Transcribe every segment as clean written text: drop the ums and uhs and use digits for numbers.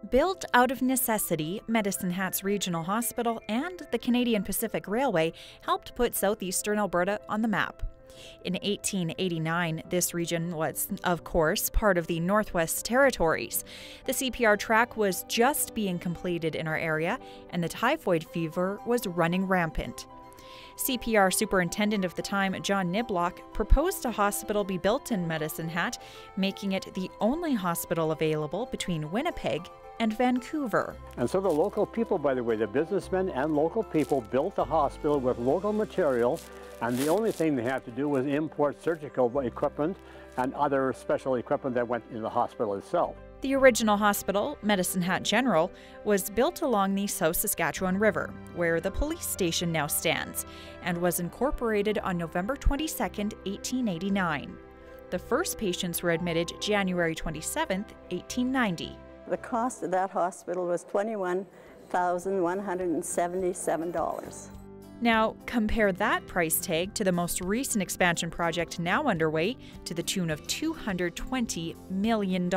Built out of necessity, Medicine Hat's Regional Hospital and the Canadian Pacific Railway helped put southeastern Alberta on the map. In 1889, this region was, of course, part of the Northwest Territories. The CPR track was just being completed in our area, and the typhoid fever was running rampant. CPR superintendent of the time, John Niblock, proposed a hospital be built in Medicine Hat, making it the only hospital available between Winnipeg and Vancouver. And so the local people, by the way, the businessmen and local people built the hospital with local material, and the only thing they had to do was import surgical equipment and other special equipment that went in the hospital itself. The original hospital, Medicine Hat General, was built along the South Saskatchewan River, where the police station now stands, and was incorporated on November 22, 1889. The first patients were admitted January 27, 1890. The cost of that hospital was $21,177. Now, compare that price tag to the most recent expansion project now underway to the tune of $220 million.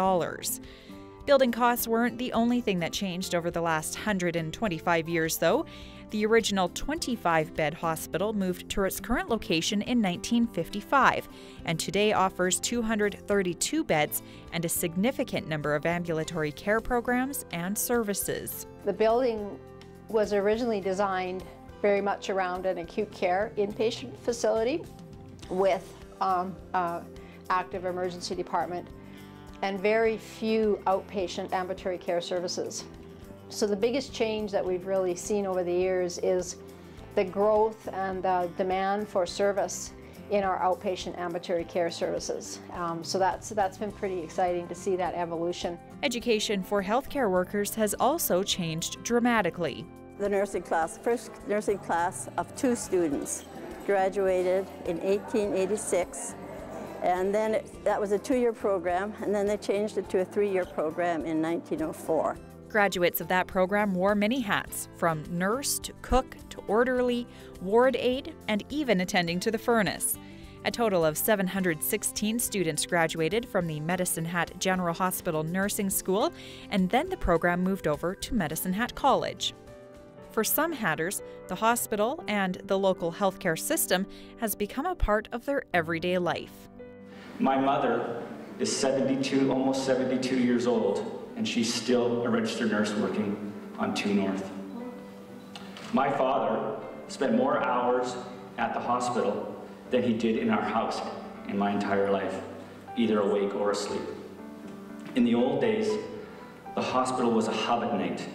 Building costs weren't the only thing that changed over the last 125 years, though. The original 25-bed hospital moved to its current location in 1955, and today offers 232 beds and a significant number of ambulatory care programs and services. The building was originally designed very much around an acute care inpatient facility with active emergency department and very few outpatient ambulatory care services. So the biggest change that we've really seen over the years is the growth and the demand for service in our outpatient ambulatory care services. So that's been pretty exciting to see that evolution. Education for healthcare workers has also changed dramatically. The nursing class, first nursing class of 2 students, graduated in 1886, and then that was a 2-year program, and then they changed it to a 3-year program in 1904. Graduates of that program wore many hats, from nurse to cook to orderly, ward aide, and even attending to the furnace. A total of 716 students graduated from the Medicine Hat General Hospital Nursing School, and then the program moved over to Medicine Hat College. For some Hatters, the hospital and the local healthcare system has become a part of their everyday life. My mother is 72, almost 72 years old, and she's still a registered nurse working on 2 North. My father spent more hours at the hospital than he did in our house in my entire life, either awake or asleep. In the old days, the hospital was a hub at night.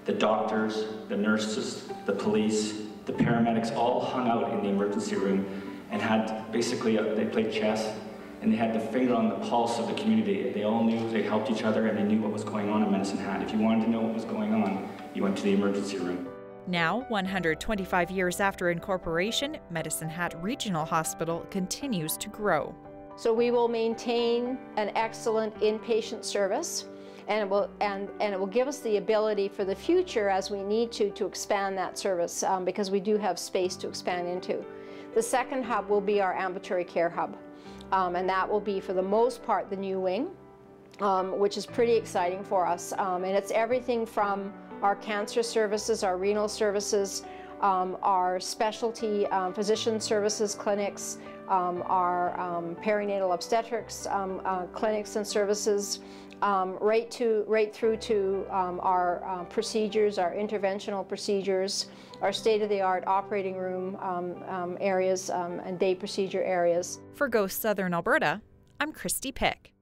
The doctors, the nurses, the police, the paramedics all hung out in the emergency room and had basically, they played chess, and they had the finger on the pulse of the community. They all knew, they helped each other, and they knew what was going on in Medicine Hat. If you wanted to know what was going on, you went to the emergency room. Now, 125 years after incorporation, Medicine Hat Regional Hospital continues to grow. So we will maintain an excellent inpatient service, and it will give us the ability for the future, as we need to expand that service, because we do have space to expand into. The second hub will be our ambulatory care hub, and that will be, for the most part, the new wing, which is pretty exciting for us. And it's everything from our cancer services, our renal services, our specialty physician services clinics, our perinatal obstetrics clinics and services, right through to our procedures, our interventional procedures, our state-of-the-art operating room areas and day procedure areas. For Go Southern Alberta, I'm Christy Pick.